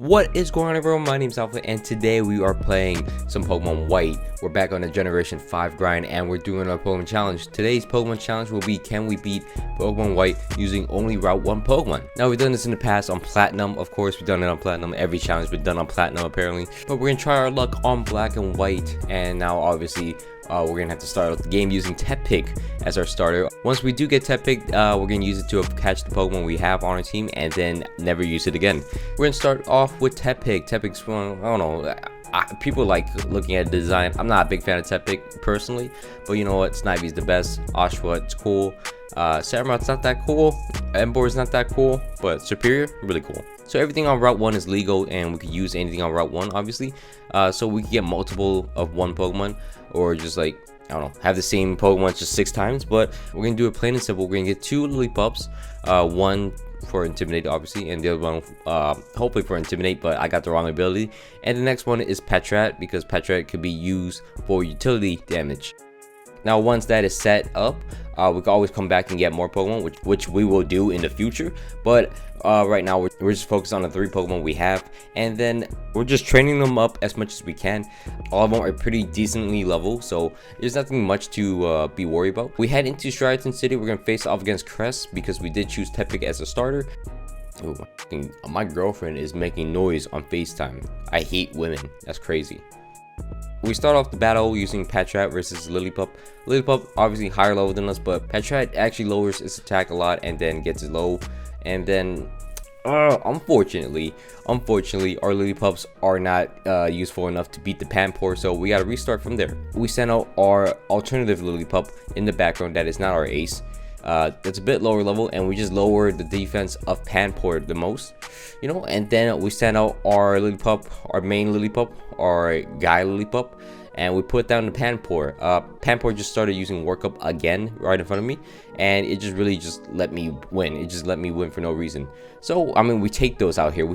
What is going on, everyone? My name is Alpha, and today we are playing some Pokemon White. We're back on the Generation 5 grind, and we're doing a Pokemon Challenge. Today's Pokemon Challenge will be, can we beat Pokemon White using only Route 1 Pokemon? Now, we've done this in the past on Platinum. Of course, we've done it on Platinum. Every challenge we've done on Platinum, apparently. But we're going to try our luck on Black and White, and now, obviously, we're going to have to start off the game using Tepig as our starter. Once we do get Tepig, we're going to use it to catch the Pokemon we have on our team and then never use it again. We're going to start off with Tepig. Tepig's one, I don't know, people like looking at the design. I'm not a big fan of Tepig personally, but you know what? Snivy's the best. Oshawott, it's cool. Samurot's not that cool. Embor's not that cool, but Superior, really cool. So everything on Route 1 is legal, and we could use anything on Route 1, obviously. So we can get multiple of one Pokemon, or just like, I don't know, have the same Pokemon just 6 times. But we're going to do it plain and simple. We're going to get 2 Lillipups, one for Intimidate, obviously, and the other one hopefully for Intimidate, but I got the wrong ability. And the next one is Petrat, because Petrat could be used for utility damage. Now, once that is set up, we can always come back and get more Pokemon, which we will do in the future. But right now, we're just focused on the 3 Pokemon we have, and then we're just training them up as much as we can. All of them are pretty decently level, so there's nothing much to be worried about. We head into Striaton City. We're gonna face off against Crest because we did choose Tepig as a starter. Ooh, my girlfriend is making noise on FaceTime. I hate women. That's crazy. We start off the battle using Petrat versus Lillipup. Lillipup obviously higher level than us, but Petrat actually lowers its attack a lot and then gets it low. And then, unfortunately, our Lillipups are not useful enough to beat the Panpour, so we gotta restart from there. We send out our alternative Lillipup in the background that is not our ace. That's a bit lower level, and we just lower the defense of Panpour the most, you know. And then we send out our Lillipup, our main Lillipup, our guy Lillipup, and we put down the Panpour. Panpour just started using workup again right in front of me, and it just really just let me win. It just let me win for no reason. So I mean, we take those out here.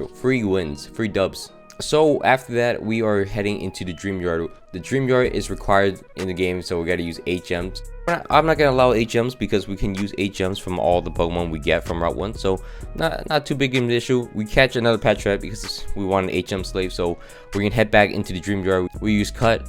Free wins, free dubs. So after that, we are heading into the Dreamyard. The Dreamyard is required in the game, so we got to use 8 gems. I'm not gonna allow 8 gems because we can use 8 gems from all the Pokemon we get from Route 1, so not too big of an issue. We catch another Petrat because we want an 8 gem slave, so we're gonna head back into the Dreamyard. We use Cut,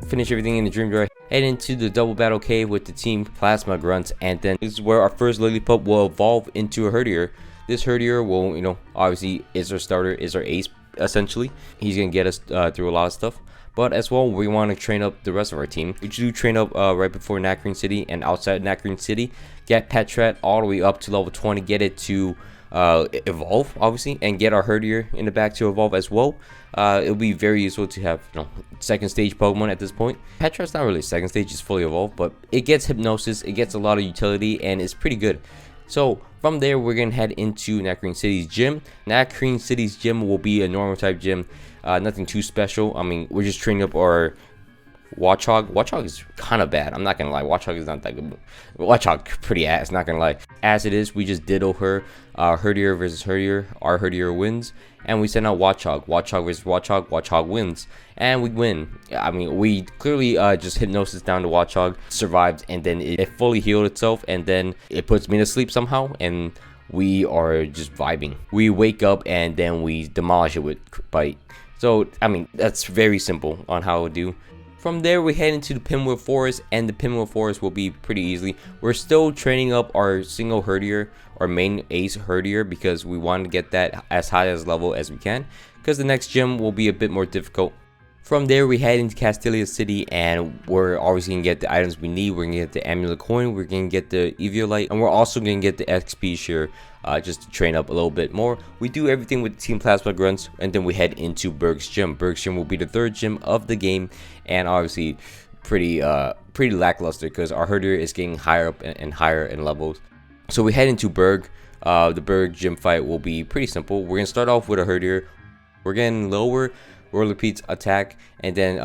finish everything in the Dreamyard, head into the double battle cave with the team Plasma Grunts, and then this is where our first Lillipup will evolve into a Herdier. This Herdier will, you know, obviously is our starter, is our ace. Essentially, he's gonna get us through a lot of stuff, but as well, we want to train up the rest of our team. We do train up right before Nacrene City and outside Nacrene City, get Petrat all the way up to level 20, get it to evolve, obviously, and get our Herdier in the back to evolve as well. It'll be very useful to have, you know, second stage Pokemon at this point. Petrat's not really second stage, it's fully evolved, but it gets Hypnosis, it gets a lot of utility, and it's pretty good. So from there, we're gonna head into Nacrene City's gym. Nacrene City's gym will be a normal type gym, nothing too special. I mean, we're just training up our Watchog. Watchog is kind of bad, I'm not gonna lie. Watchog is not that good. Watchog pretty ass, not gonna lie. As it is, we just ditto her. Herdier versus Herdier. Our Herdier wins, and we send out Watchog. Watchog versus Watchog. Watchog wins, and we win. I mean, we clearly just Hypnosis down to Watchog, survived, and then it fully healed itself, and then it puts me to sleep somehow, and we are just vibing. We wake up, and then we demolish it with Bite. So I mean, that's very simple on how to do. From there, we head into the Pinwood Forest, and the Pinwood Forest will be pretty easily. We're still training up our single Herdier, our main ace Herdier, because we want to get that as high as level as we can, because the next gym will be a bit more difficult. From there, we head into Castelia City, and we're obviously going to get the items we need. We're going to get the Amulet Coin, we're going to get the Eviolite, and we're also going to get the XP Share just to train up a little bit more. We do everything with Team Plasma Grunts, and then we head into Berg's Gym. Berg's Gym will be the 3rd gym of the game, and obviously pretty lackluster because our Herdier is getting higher up and higher in levels. So we head into Berg. The Berg Gym fight will be pretty simple. We're going to start off with a Herdier. We're getting lower Whirlipete's attack, and then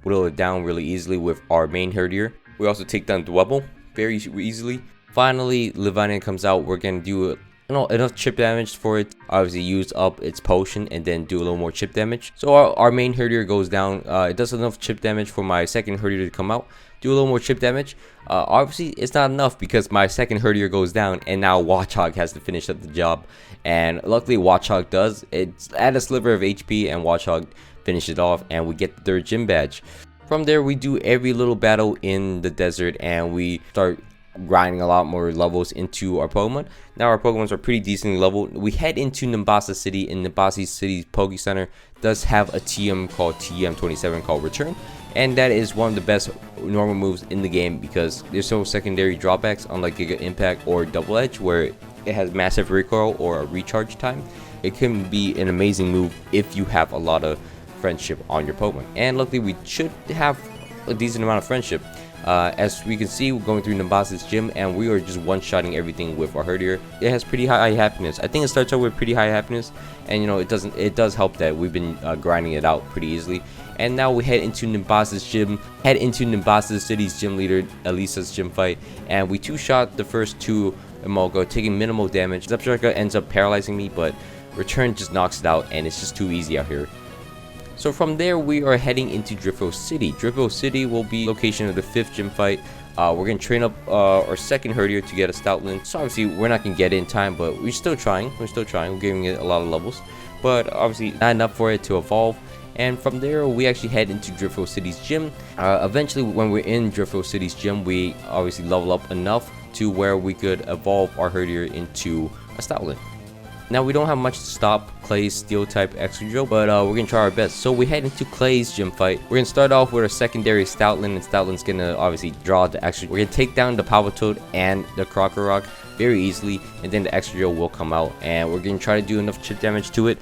whittle it down really easily with our main Herdier. We also take down Dwebble very easily. Finally, Levanian comes out. We're gonna do enough chip damage for it. Obviously use up its potion and then do a little more chip damage. So our main herdier goes down. It does enough chip damage for my second herdier to come out, do a little more chip damage. Obviously it's not enough because my second herdier goes down and now Watchog has to finish up the job, and luckily Watchog does. It's at a sliver of HP and Watchog finishes it off, and we get the third gym badge. From there we do every little battle in the desert and we start grinding a lot more levels into our Pokemon. Now our Pokemons are pretty decently leveled. We head into Nimbasa City, and Nimbasa City's Poke Center does have a TM called TM27 called Return, and that is one of the best normal moves in the game because there's no secondary drawbacks unlike Giga Impact or Double Edge where it has massive recoil or a recharge time. It can be an amazing move if you have a lot of friendship on your Pokemon, and luckily we should have a decent amount of friendship. As we can see, we're going through Nimbasa's gym and we are just one-shotting everything with our herdier. It has pretty high happiness. I think it starts out with pretty high happiness, and it does help that we've been grinding it out pretty easily. And now we head into Nimbasa's gym, head into Nimbasa City's gym leader Elisa's gym fight, and we two-shot the first two Emolga, taking minimal damage. Zepstrika ends up paralyzing me, but Return just knocks it out, and it's just too easy out here. So from there we are heading into Drifo City. Drifo City will be location of the 5th gym fight. We're going to train up our second herdier to get a Stoutland. So obviously we're not going to get it in time, but we're still trying. We're giving it a lot of levels, but obviously not enough for it to evolve. And from there we actually head into Drifo City's gym. Eventually when we're in Drifo City's gym, we obviously level up enough to where we could evolve our herdier into a Stoutland. Now we don't have much to stop Clay's steel type Excadrill, but we're gonna try our best. So we head into Clay's gym fight. We're gonna start off with a secondary Stoutland, and Stoutland's gonna obviously draw the Excadrill. We're gonna take down the Palpitoad and the Krokorok very easily, and then the Excadrill will come out, and we're gonna try to do enough chip damage to it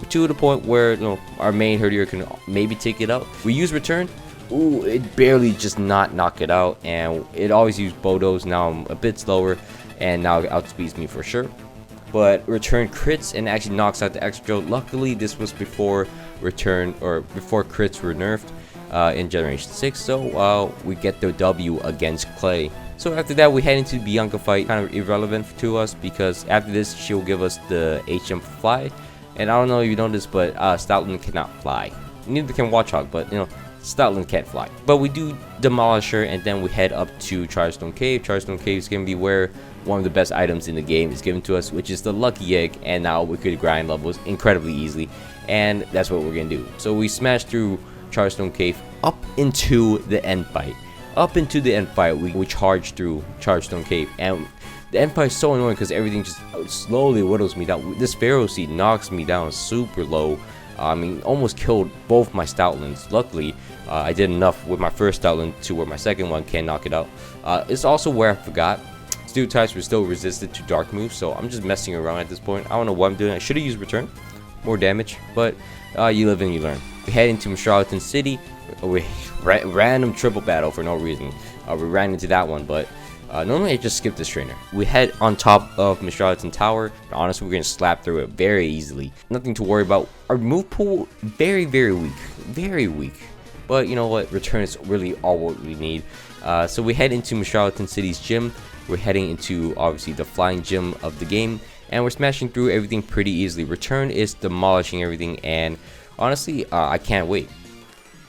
to the point where our main herdier can maybe take it out. We use Return. Ooh, it barely just not knock it out, and it always used Bodos. Now I'm a bit slower, and now it outspeeds me for sure. But Return crits and actually knocks out the Excadrill. Luckily this was before Return, or before crits were nerfed in Generation 6, so we get the W against Clay. So after that we head into the Bianca fight. Kind of irrelevant to us because after this she'll give us the HM Fly, and I don't know if you know this, but Stoutland cannot fly. Neither can Watchog, but Stoutland can't fly. But we do demolish her, and then we head up to Charstone Cave. Charstone Cave is going to be where one of the best items in the game is given to us, which is the Lucky Egg, and now we could grind levels incredibly easily, and that's what we're going to do. So we smash through Charstone Cave up into the end fight. We charge through Charstone Cave, and the end fight is so annoying because everything just slowly whittles me down. This Pharaoh Seed knocks me down super low. I mean, almost killed both my Stoutlands. Luckily, I did enough with my first Stoutland to where my second one can knock it out. It's also where I forgot Steel types were still resistant to dark moves, so I'm just messing around at this point. I don't know what I'm doing. I should have used Return, more damage, but you live and you learn. We head into Mistralton City. We random triple battle for no reason. We ran into that one, but normally I just skip this trainer. We head on top of Mistralton Tower. Honestly, we're gonna slap through it very easily. Nothing to worry about. Our move pool very weak. But you know what? Return is really all what we need. So we head into Mistralton City's gym. We're heading into obviously the flying gym of the game, and we're smashing through everything pretty easily. Return is demolishing everything, and honestly, I can't wait.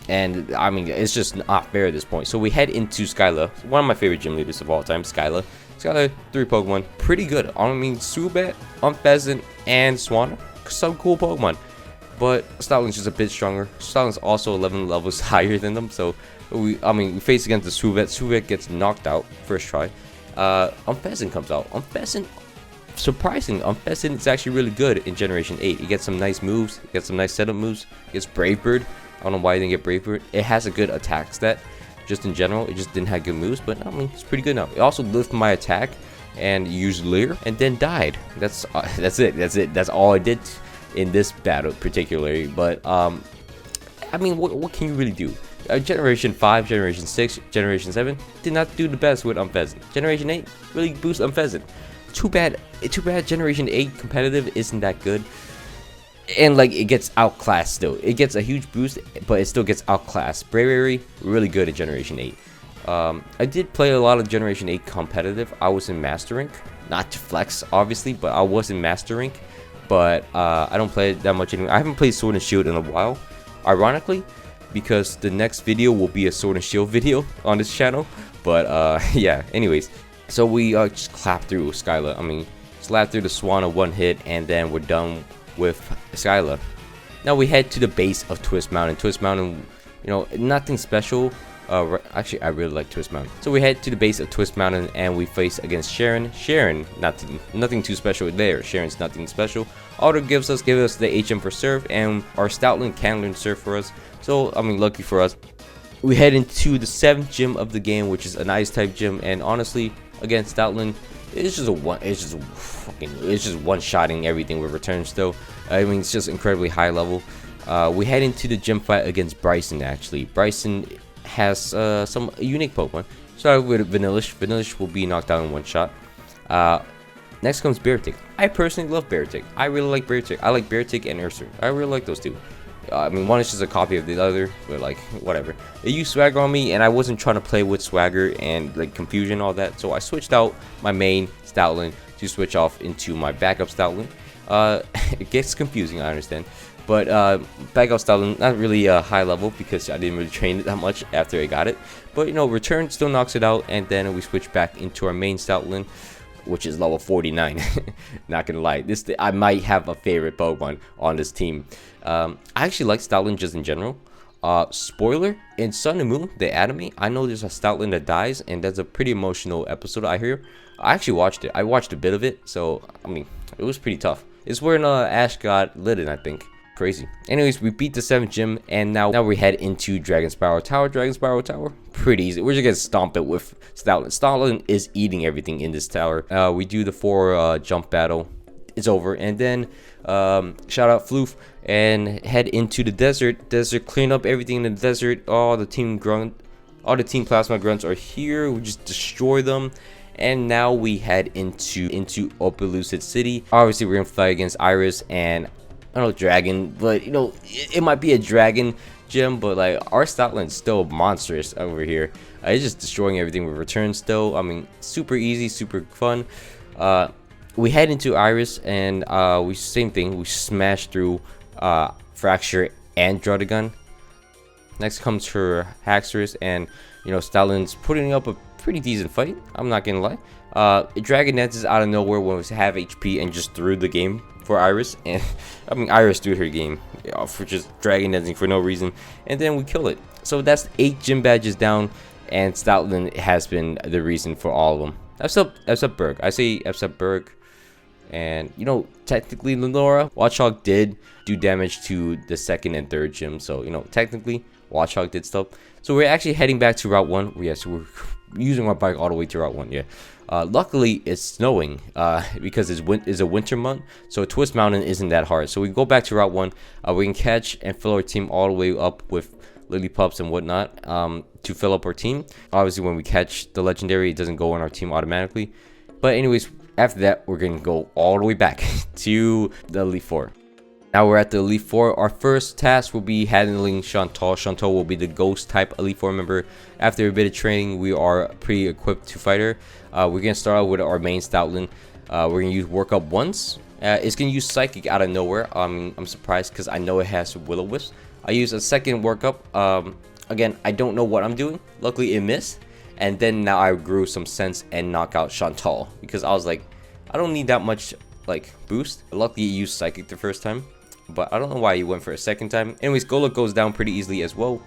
And I mean, it's just not fair at this point. So we head into Skyla, one of my favorite gym leaders of all time. Skyla, 3 Pokemon, pretty good. I mean, Zubat, Unpheasant, and Swanna, some cool Pokemon. But Stoutland's just a bit stronger. Stoutland's also 11 levels higher than them. So we face against the Zubat. Zubat gets knocked out first try. Unpheasant comes out. Unpheasant, surprising. Unpheasant is actually really good in Generation 8. He gets some nice moves. He gets some nice setup moves. He gets Brave Bird. I don't know why he didn't get Brave Bird. It has a good attack stat. Just in general, it just didn't have good moves. But I mean, it's pretty good now. It also lifted my attack and used Leer and then died. That's it. That's all I did in this battle particularly. But I mean, what can you really do? Generation 5, Generation 6, Generation 7 did not do the best with Unpheasant. Generation 8 really boosts Unpheasant. Too bad Generation 8 competitive isn't that good. And like, it gets outclassed still. It gets a huge boost, but it still gets outclassed. Bravery, really good at Generation 8. I did play a lot of Generation 8 competitive. I was in Master Rank. not to flex obviously, but I was in master rank. But I don't play it that much anymore. I haven't played Sword and Shield in a while, ironically, because the next video will be a Sword and Shield video on this channel. But yeah, anyways, so we just clap through Skyla. I mean, slap through the Swan of one hit, and then we're done with Skyla. Now we head to the base of Twist Mountain. Twist Mountain, you know, nothing special. Actually, I really like Twist Mountain. So we head to the base of Twist Mountain and we face against Sharon. Sharon, nothing too special there. Sharon's nothing special. All it gives us the HM for Surf, and our Stoutland can learn Surf for us. So, I mean, lucky for us. We head into the 7th gym of the game, which is an ice type gym. And honestly, again, Stoutland, it's just one-shotting everything with returns still. I mean, it's just incredibly high level. We head into the gym fight against Bryson. Actually, Bryson has some unique Pokemon. Start with Vanillish. Vanillish will be knocked out in one shot. Next comes Beartic. I personally love Beartic. I really like Beartic. I like Beartic and Ursa. I really like those two. I mean, one is just a copy of the other, but like, whatever. They used Swagger on me, and I wasn't trying to play with Swagger and like confusion and all that, so I switched out my main Stoutland to switch off into my backup Stoutland. It gets confusing, I understand. But backup Stoutland, not really high level because I didn't really train it that much after I got it. But you know, return still knocks it out, and then we switch back into our main Stoutland, which is level 49. Not gonna lie, I might have a favorite Pokemon on this team. I actually like Stoutland just in general. Spoiler, in Sun and Moon, the anime, I know there's a Stoutland that dies, and that's a pretty emotional episode, I hear. I actually watched it. I watched a bit of it, so I mean, it was pretty tough. It's when Ash got Litten, I think. Crazy. Anyways, we beat the 7th gym, and now we head into Dragon Spiral Tower. Dragon Spiral Tower, pretty easy. We're just gonna stomp it with Stoutland. Stoutland is eating everything in this tower. We do the 4 jump battle. It's over, and then shout out Floof and head into the desert. Clean up everything in the desert. All the team plasma grunts are here. We just destroy them. And now we head into Opelucid City. Obviously, we're gonna fight against Iris and I don't know, dragon, but you know, it might be a dragon gym, but like our Stoutland's still monstrous over here. It's just destroying everything with returns still. I mean, super easy, super fun. We head into Iris, and same thing. We smash through Fracture and Druddigon. Next comes her Haxorus, and you know, Stoutland's putting up a pretty decent fight. I'm not gonna lie. Dragon dances out of nowhere when it was half HP and just threw the game for Iris, and I mean, Iris threw her game for just dragon dancing for no reason, and then we kill it. So that's 8 gym badges down, and Stoutland has been the reason for all of them. Except Berg. I say except Berg. And you know, technically Lenora, Watchog did do damage to the 2nd and 3rd gym, so you know, technically Watchog did stuff. So we're actually heading back to Route 1. Yes, we're using our bike all the way to Route 1. Yeah. Luckily, it's snowing because it's a winter month, so Twist Mountain isn't that hard. So we go back to Route 1. We can catch and fill our team all the way up with Lillipups and whatnot to fill up our team. Obviously, when we catch the legendary, it doesn't go on our team automatically. But anyways, after that, we're going to go all the way back to the Elite Four. Now we're at the Elite Four. Our first task will be handling Shauntal. Shauntal will be the ghost type Elite Four member. After a bit of training, we are pretty equipped to fight her. We're going to start out with our main Stoutland. We're going to use Work Up once. It's going to use Psychic out of nowhere. I'm surprised because I know it has Will-O-Wisp. I use a second Work Up. Again, I don't know what I'm doing. Luckily, it missed. And then now I grew some sense and knock out Shauntal because I was like, I don't need that much like boost. Luckily, you used Psychic the first time, but I don't know why you went for a second time. Anyways, Golok goes down pretty easily as well.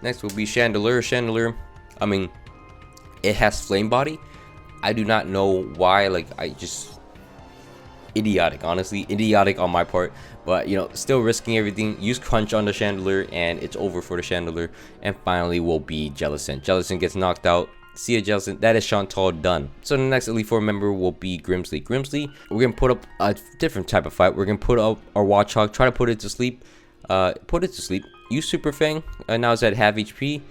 Next will be Chandelure. Chandelure, I mean, it has Flame Body. I do not know why. Like, I just idiotic, honestly, idiotic on my part. But you know, still risking everything. Use Crunch on the Chandelure, and it's over for the Chandelure. And finally, will be Jellicent. Jellicent gets knocked out. See ya, Jellicent. That is Shauntal done. So the next Elite Four member will be Grimsley. Grimsley, we're gonna put up a different type of fight. We're gonna put up our Watchog, try to put it to sleep. Use Super Fang. Now it's at half HP.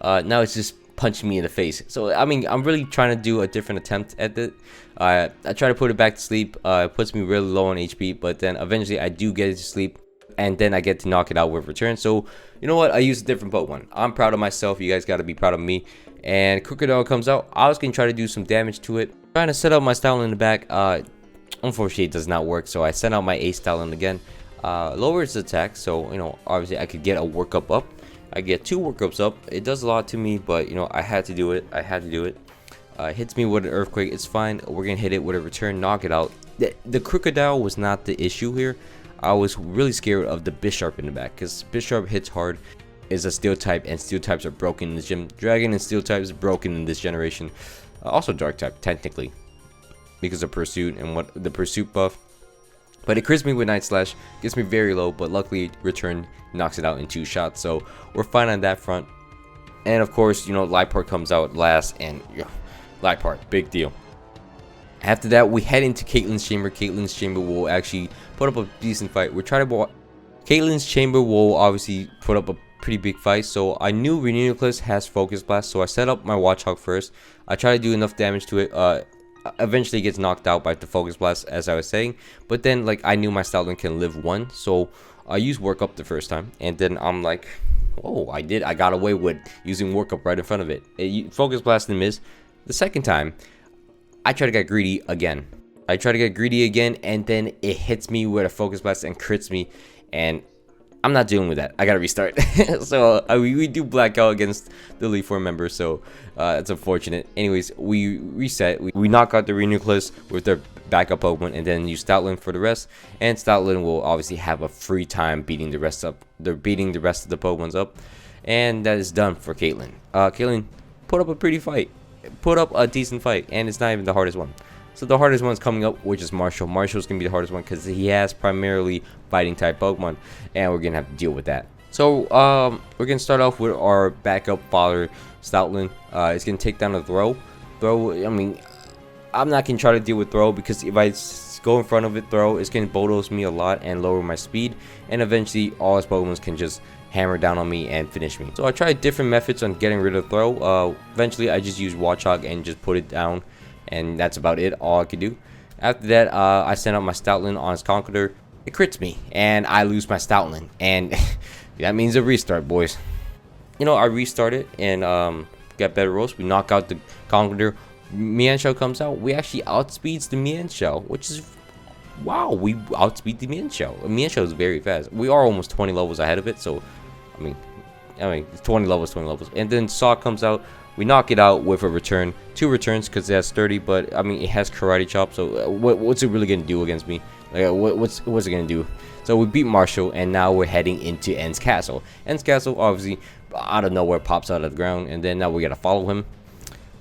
Now it's just punching me in the face. So I mean, I'm really trying to do a different attempt at it. I try to put it back to sleep. It puts me really low on HP, but then eventually I do get it to sleep, and then I get to knock it out with return. So you know what? I use a different Pokemon. I'm proud of myself. You guys got to be proud of me. And Crocodile comes out. I was gonna try to do some damage to it. Trying to set up my Stoutland in the back. Unfortunately, it does not work. So I sent out my A Stoutland again. Lowers the attack, so obviously I could get a workup up. I get 2 workups up. It does a lot to me, but I had to do it. Hits me with an earthquake. It's fine. We're gonna hit it with a return, knock it out. The crocodile was not the issue here. I was really scared of the Bisharp in the back, because Bisharp hits hard, is a steel type, and steel types are broken in this gym. Dragon and steel types broken in this generation. Also dark type technically, because of pursuit and what the pursuit buff. But it crits me with Night Slash, gets me very low, but luckily return knocks it out in 2 shots. So we're fine on that front. And of course, Lipart comes out last, and Lipart, big deal. After that, we head into Caitlyn's chamber. Caitlyn's chamber will actually put up a decent fight. We're trying to. Caitlyn's chamber will obviously put up a pretty big fight. So I knew Renucleus has Focus Blast, so I set up my Watchhog first. I try to do enough damage to it. Eventually gets knocked out by the Focus Blast, as I was saying. But then, I knew my Stoutland can live 1, so I used Work Up the first time, and then I'm like, oh, I got away with using Work Up right in front of it. Focus Blast and miss. The second time, I try to get greedy again. And then it hits me with a Focus Blast and crits me, and I'm not dealing with that. I gotta restart. So we do blackout against the Elite Four members, so it's unfortunate. Anyways, we reset. We knock out the Renucleus with their backup Pokemon, and then use Stoutland for the rest. And Stoutland will obviously have a free time beating the rest up. They're beating the rest of the Pokemons up, and that is done for Caitlyn. Caitlyn put up a pretty fight. Put up a decent fight, and it's not even the hardest one. So the hardest one's coming up, which is Marshal. Marshal's gonna be the hardest one because he has primarily fighting type Pokemon, and we're gonna have to deal with that. So we're gonna start off with our backup fodder, Stoutland. It's gonna take down a Throw. I mean, I'm not gonna try to deal with Throw, because if I go in front of it, Throw, it's gonna bulldoze me a lot and lower my speed, and eventually all his Pokemon can just hammer down on me and finish me. So I tried different methods on getting rid of Throw. Eventually I just used Watchhog and just put it down, and that's about it, all I could do. After that, I sent out my Stoutland on his Conqueror. It crits me, and I lose my Stoutland, and that means a restart, boys. I restarted and got better rolls. We knock out the Conqueror. Mienshao comes out. We actually outspeeds the Mienshao, which is, wow, we outspeed the Mienshao. Mienshao is very fast. We are almost 20 levels ahead of it, so I mean, 20 levels. And then Saw comes out. We knock it out with a return, 2 returns, because it has 30. But I mean, it has Karate Chop. So what's it really gonna do against me? What's it gonna do? So we beat Marshal, and now we're heading into End's Castle. End's Castle, obviously, out of nowhere pops out of the ground, and then now we gotta follow him.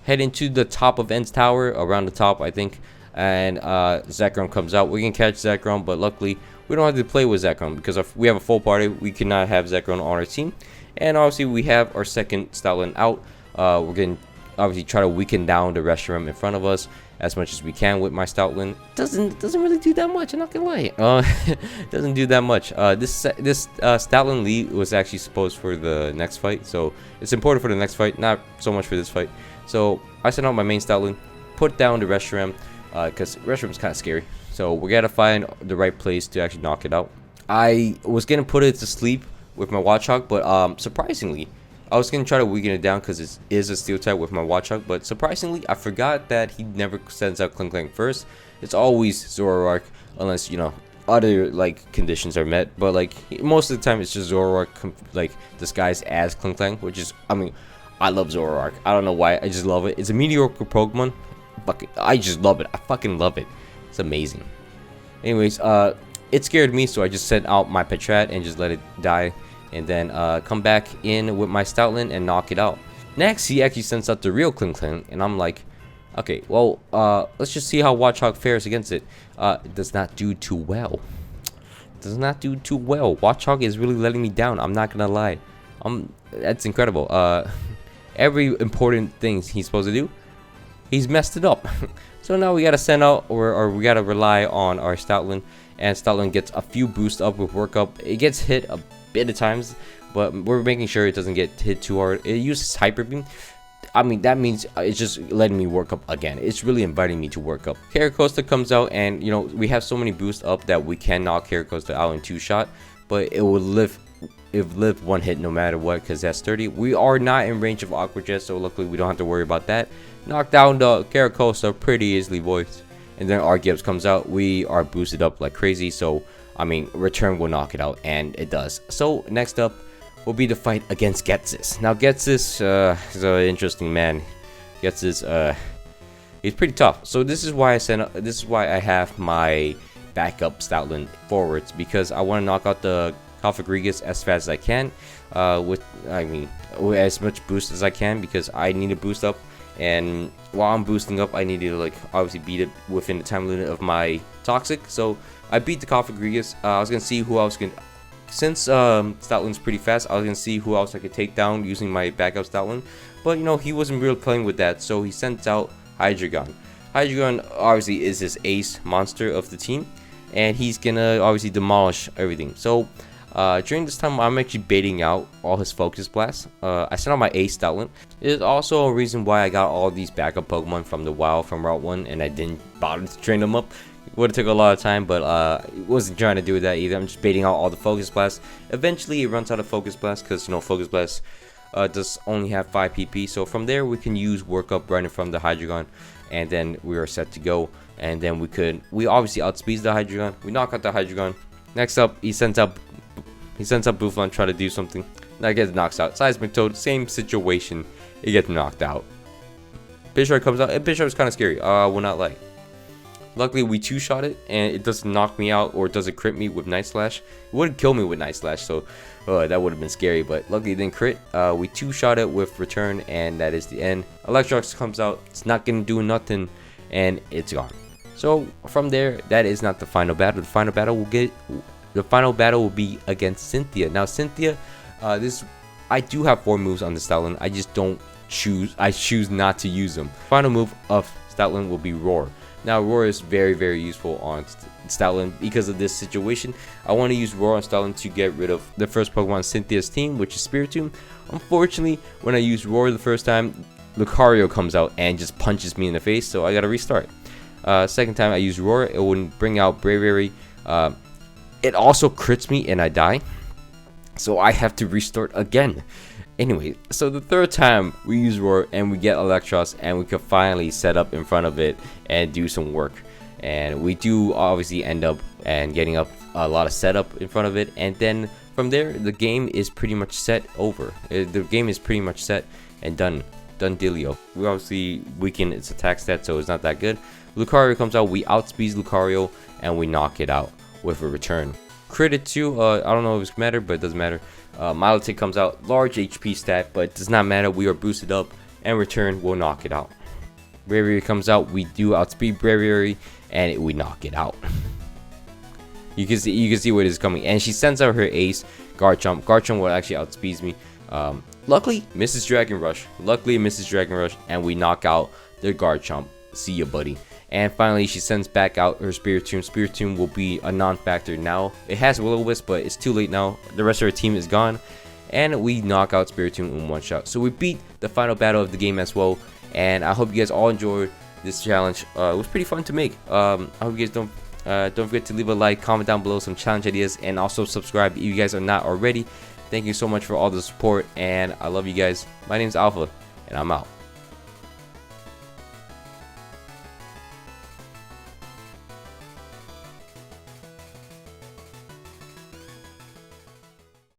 Head into the top of End's Tower, around the top, I think. And Zekrom comes out. We can catch Zekrom, but luckily we don't have to play with Zekrom, because if we have a full party, we cannot have Zekrom on our team. And obviously we have our second Stoutland out. We're going to obviously try to weaken down the Reshiram in front of us as much as we can with my Stoutland. Doesn't really do that much, I'm not gonna lie. Doesn't do that much. This Stoutland lead was actually supposed for the next fight, so it's important for the next fight, not so much for this fight. So I sent out my main Stoutland, put down the Reshiram, because Reshiram's kind of scary. So we gotta find the right place to actually knock it out. I was gonna put it to sleep with my Watchhog, but surprisingly, I was gonna try to weaken it down because it is a steel type with my Watchhog, but surprisingly, I forgot that he never sends out Clink Clank first. It's always Zoroark, unless other conditions are met. But most of the time, it's just Zoroark disguised as Clink Clank, which is, I mean, I love Zoroark. I don't know why, I just love it. It's a mediocre Pokemon, but I just love it. I fucking love it. It's amazing. Anyways, it scared me, so I just sent out my Petrat and just let it die. And then come back in with my Stoutland and knock it out. Next, he actually sends out the real Clink Clank, and I'm like, okay, well, let's just see how Watchhog fares against it. It does not do too well. Watchhog is really letting me down, I'm not gonna lie. That's incredible. Every important thing he's supposed to do, he's messed it up. So now we gotta send out, or we gotta rely on our Stoutland, and Stoutland gets a few boosts up with Work Up. It gets hit a bit of times, but we're making sure it doesn't get hit too hard. It uses Hyper Beam. I mean, that means it's just letting me work up again. It's really inviting me to work up. Carracosta comes out, and we have so many boosts up that we can knock Carracosta out in 2 shot, but it will live It lived one hit no matter what, because that's 30. We are not in range of Aqua Jet, so luckily we don't have to worry about that. Knock down the Caracosta pretty easily, boys. And then our Gibbs comes out. We are boosted up like crazy, so I mean, return will knock it out, and it does. So next up will be the fight against Ghetsis. Now Ghetsis is an interesting man. Ghetsis, he's pretty tough. So this is why I have my backup Stoutland forwards, because I want to knock out the Cofagrigus as fast as I can, with as much boost as I can, because I need to boost up. And while I'm boosting up, I need to like obviously beat it within the time limit of my toxic. So I beat the Cofagrigus. I was gonna see who else can, since Stoutland's pretty fast, I was gonna see who else I could take down using my backup Stoutland. But you know, he wasn't really playing with that, so he sent out Hydreigon. Hydreigon obviously is his ace monster of the team, and he's gonna obviously demolish everything. So during this time, I'm actually baiting out all his Focus Blasts. I sent out my ace Stoutland. It is also a reason why I got all these backup Pokemon from the wild from Route 1, and I didn't bother to train them up. It would have took a lot of time, but wasn't trying to do that either. I'm just baiting out all the Focus Blasts. Eventually, it runs out of Focus Blasts, because you know Focus Blast does only have 5 PP. So from there, we can use Work Up right in front of the Hydreigon, and then we are set to go. And then we obviously outspeed the Hydreigon. We knock out the Hydreigon. Next up, he sends out Buffon, try to do something. That gets knocked out. Seismic Toad, same situation. It gets knocked out. Bisharp comes out. And Bisharp is kind of scary. I will not lie. Luckily, we two-shot it, and it doesn't knock me out or doesn't crit me with Night Slash. It wouldn't kill me with Night Slash, so that would have been scary. But luckily, it didn't crit. We two-shot it with Return, and that is the end. Electrox comes out. It's not going to do nothing, and it's gone. So from there, that is not the final battle. The final battle will be against Cynthia. Now Cynthia, I do have 4 moves on the Stoutland. I just don't choose. I choose not to use them. Final move of Stoutland will be Roar. Now Roar is very, very useful on Stoutland because of this situation. I want to use Roar on Stoutland to get rid of the first Pokemon on Cynthia's team, which is Spiritomb. Unfortunately, when I used Roar the first time, Lucario comes out and just punches me in the face, so I gotta restart. Second time I use Roar, it wouldn't bring out Braviary. It also crits me and I die, so I have to restart again. Anyway, so the third time we use Roar and we get Electros, and we can finally set up in front of it and do some work. And we do obviously end up and getting up a lot of setup in front of it, and then from there the game is pretty much set over. The game is pretty much set and done dealio. We obviously weaken its attack stat, so it's not that good. Lucario comes out, we outspeed Lucario and we knock it out with a Return. Crit too, I don't know if it's matter, but it doesn't matter. Milotic comes out, large HP stat, but it does not matter. We are boosted up, and Return will knock it out. Braviary comes out, we do outspeed Braviary, and we knock it out. You can see what is coming, and she sends out her ace, Garchomp. Garchomp will actually outspeeds me. Luckily, misses Dragon Rush. And we knock out the Garchomp. See ya, buddy. And finally, she sends back out her Spiritomb. Spiritomb will be a non-factor now. It has Will-O-Wisp, but it's too late now. The rest of her team is gone. And we knock out Spiritomb in one shot. So we beat the final battle of the game as well. And I hope you guys all enjoyed this challenge. It was pretty fun to make. I hope you guys don't forget to leave a like, comment down below some challenge ideas, and also subscribe if you guys are not already. Thank you so much for all the support, and I love you guys. My name is Alpha, and I'm out.